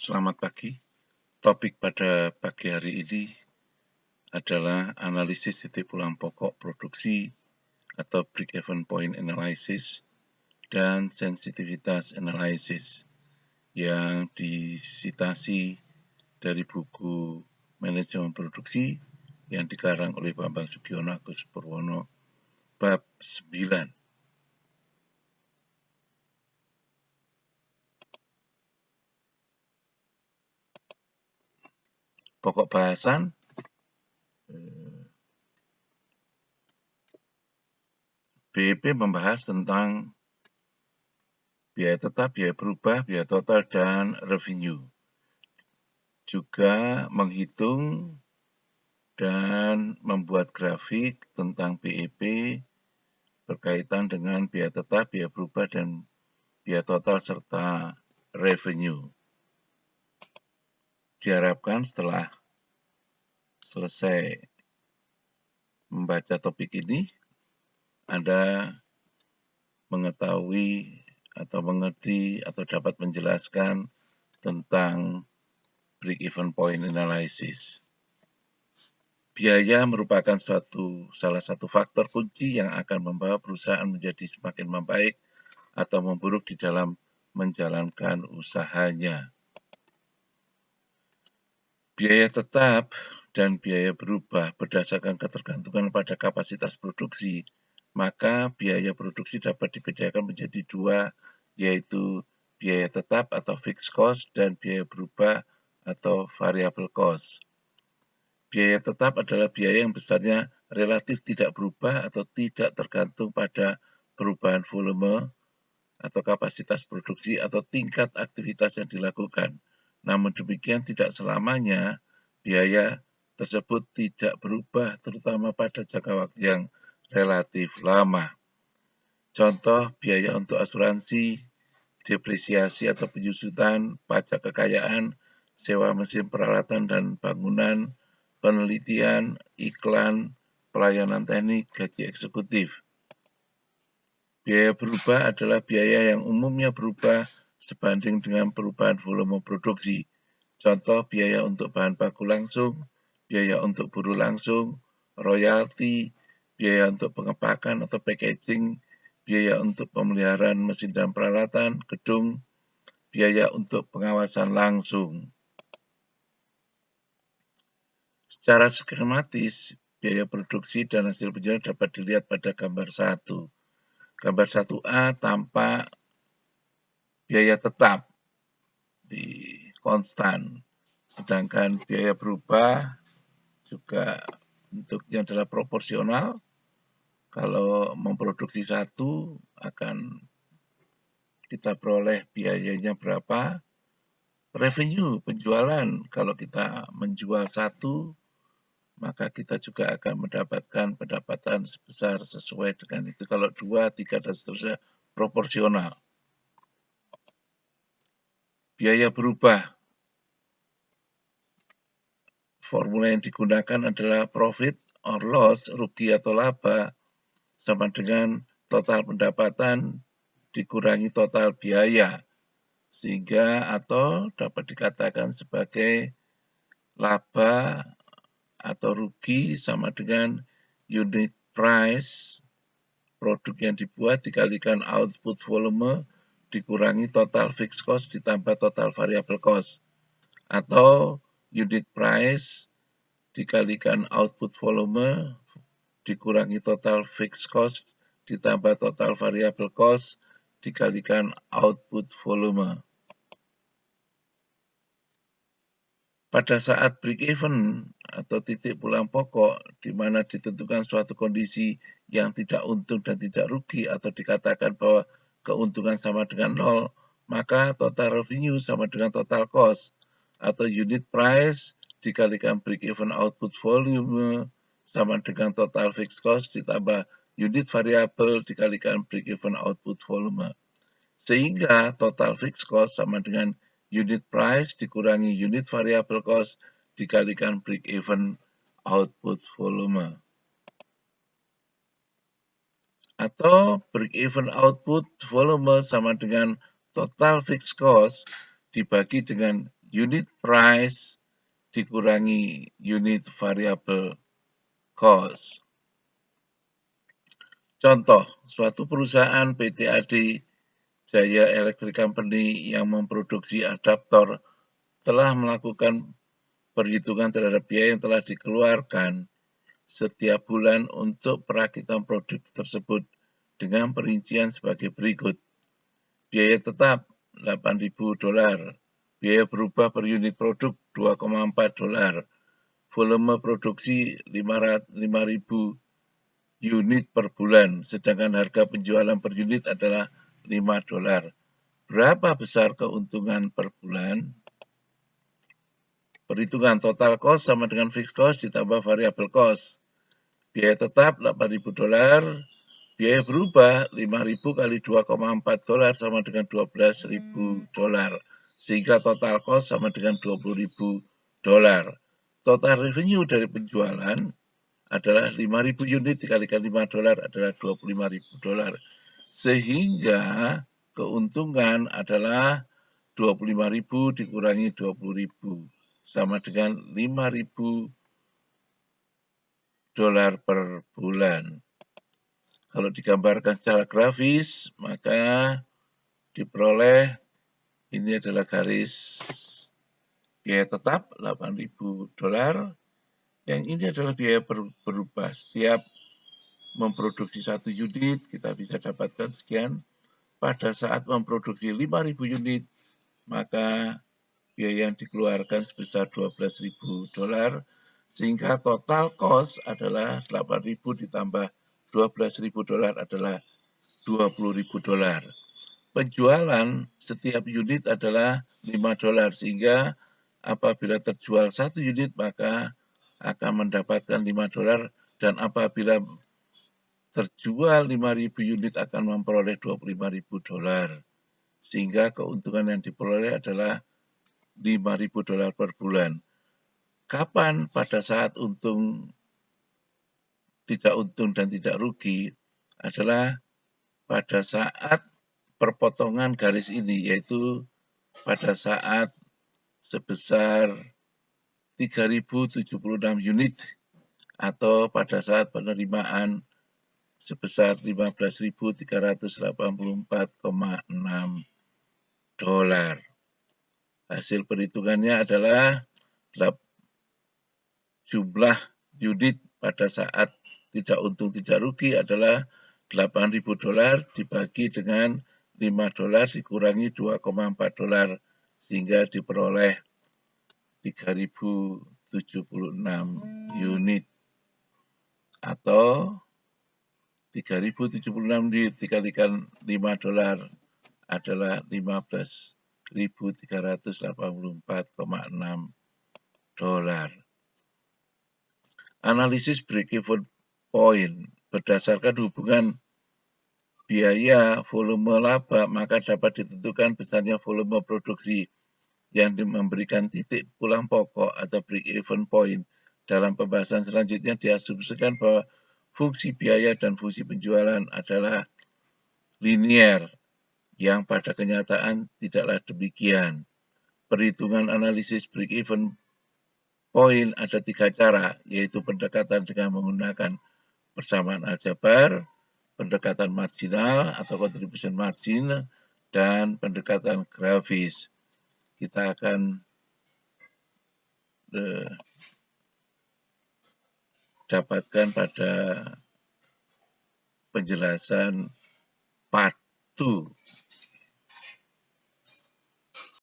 Selamat pagi. Topik pada pagi hari ini adalah analisis titik pulang pokok produksi atau break-even point analysis dan sensitivitas analysis yang disitasi dari buku Manajemen Produksi yang dikarang oleh Bambang Sugiono Agus Purwono bab 9. Pokok bahasan BEP membahas tentang biaya tetap, biaya berubah, biaya total, dan revenue. Juga menghitung dan membuat grafik tentang BEP berkaitan dengan biaya tetap, biaya berubah, dan biaya total serta revenue. Diharapkan setelah selesai membaca topik ini, Anda mengetahui atau mengerti atau dapat menjelaskan tentang break-even point analysis. Biaya merupakan salah satu faktor kunci yang akan membawa perusahaan menjadi semakin membaik atau memburuk di dalam menjalankan usahanya. Biaya tetap dan biaya berubah berdasarkan ketergantungan pada kapasitas produksi, maka biaya produksi dapat dibedakan menjadi dua, yaitu biaya tetap atau fixed cost dan biaya berubah atau variable cost. Biaya tetap adalah biaya yang besarnya relatif tidak berubah atau tidak tergantung pada perubahan volume atau kapasitas produksi atau tingkat aktivitas yang dilakukan. Namun demikian tidak selamanya biaya tersebut tidak berubah, terutama pada jangka waktu yang relatif lama. Contoh biaya untuk asuransi, depresiasi atau penyusutan, pajak kekayaan, sewa mesin peralatan dan bangunan, penelitian, iklan, pelayanan teknik, gaji eksekutif. Biaya berubah adalah biaya yang umumnya berubah sebanding dengan perubahan volume produksi. Contoh biaya untuk bahan baku langsung, biaya untuk buruh langsung, royalti, biaya untuk pengepakan atau packaging, biaya untuk pemeliharaan mesin dan peralatan, gedung, biaya untuk pengawasan langsung. Secara skematis, biaya produksi dan hasil penjualan dapat dilihat pada gambar 1. Gambar 1A tampak biaya tetap di konstan, sedangkan biaya berubah juga bentuknya adalah proporsional. Kalau memproduksi satu akan kita peroleh biayanya berapa. Revenue, penjualan, kalau kita menjual satu, maka kita juga akan mendapatkan pendapatan sebesar sesuai dengan itu. Kalau 2, 3, dan seterusnya proporsional. Biaya berubah. Formula yang digunakan adalah profit or loss, rugi atau laba, sama dengan total pendapatan dikurangi total biaya. Sehingga atau dapat dikatakan sebagai laba atau rugi sama dengan unit price produk yang dibuat dikalikan output volume dikurangi total fixed cost ditambah total variable cost, atau unit price dikalikan output volume dikurangi total fixed cost ditambah total variable cost dikalikan output volume. Pada saat break even atau titik pulang pokok di mana ditentukan suatu kondisi yang tidak untung dan tidak rugi atau dikatakan bahwa keuntungan sama dengan 0, maka total revenue sama dengan total cost atau unit price dikalikan break even output volume sama dengan total fixed cost ditambah unit variable dikalikan break even output volume. Sehingga total fixed cost sama dengan unit price dikurangi unit variable cost dikalikan break even output volume. Atau break even output volume sama dengan total fixed cost dibagi dengan unit price dikurangi unit variable cost. Contoh, suatu perusahaan PT-AD Jaya Electric Company yang memproduksi adaptor telah melakukan perhitungan terhadap biaya yang telah dikeluarkan setiap bulan untuk perakitan produk tersebut dengan perincian sebagai berikut. Biaya tetap $8.000, biaya berubah per unit produk $2,4, volume produksi 5.000 unit per bulan, sedangkan harga penjualan per unit adalah $5. Berapa besar keuntungan per bulan? Perhitungan total cost sama dengan fixed cost ditambah variable cost. Biaya tetap $8.000, biaya berubah 5.000 kali $2,4 sama dengan $12.000, sehingga total cost sama dengan $20.000. Total revenue dari penjualan adalah 5.000 unit dikalikan $5 adalah $25.000. Sehingga keuntungan adalah 25.000 dikurangi 20.000 sama dengan $5.000 per bulan. Kalau digambarkan secara grafis, maka diperoleh ini adalah garis biaya tetap $8.000. Yang ini adalah biaya berubah. Setiap memproduksi satu unit, kita bisa dapatkan sekian. Pada saat memproduksi 5.000 unit, maka biaya yang dikeluarkan sebesar $12.000, sehingga total cost adalah 8.000 ditambah $12.000 adalah $20.000. Penjualan setiap unit adalah $5, sehingga apabila terjual satu unit maka akan mendapatkan $5, dan apabila terjual 5.000 unit akan memperoleh $25.000, sehingga keuntungan yang diperoleh adalah $5.000 per bulan. Kapan pada saat tidak untung dan tidak rugi adalah pada saat perpotongan garis ini, yaitu pada saat sebesar 3.076 unit atau pada saat penerimaan sebesar $15.384,6. Hasil perhitungannya adalah jumlah unit pada saat tidak untung tidak rugi adalah $8.000 dibagi dengan $5 dikurangi $2,4, sehingga diperoleh 3.076 unit, atau 3.076 dikalikan $5 adalah $15.384,6. Analisis break-even point berdasarkan hubungan biaya volume laba, maka dapat ditentukan besarnya volume produksi yang memberikan titik pulang pokok atau break-even point. Dalam pembahasan selanjutnya diasumsikan bahwa fungsi biaya dan fungsi penjualan adalah linier, yang pada kenyataan tidaklah demikian. Perhitungan analisis break-even point ada 3 cara, yaitu pendekatan dengan menggunakan persamaan aljabar, pendekatan marginal atau contribution margin, dan pendekatan grafis. Kita akan dapatkan pada penjelasan part 2.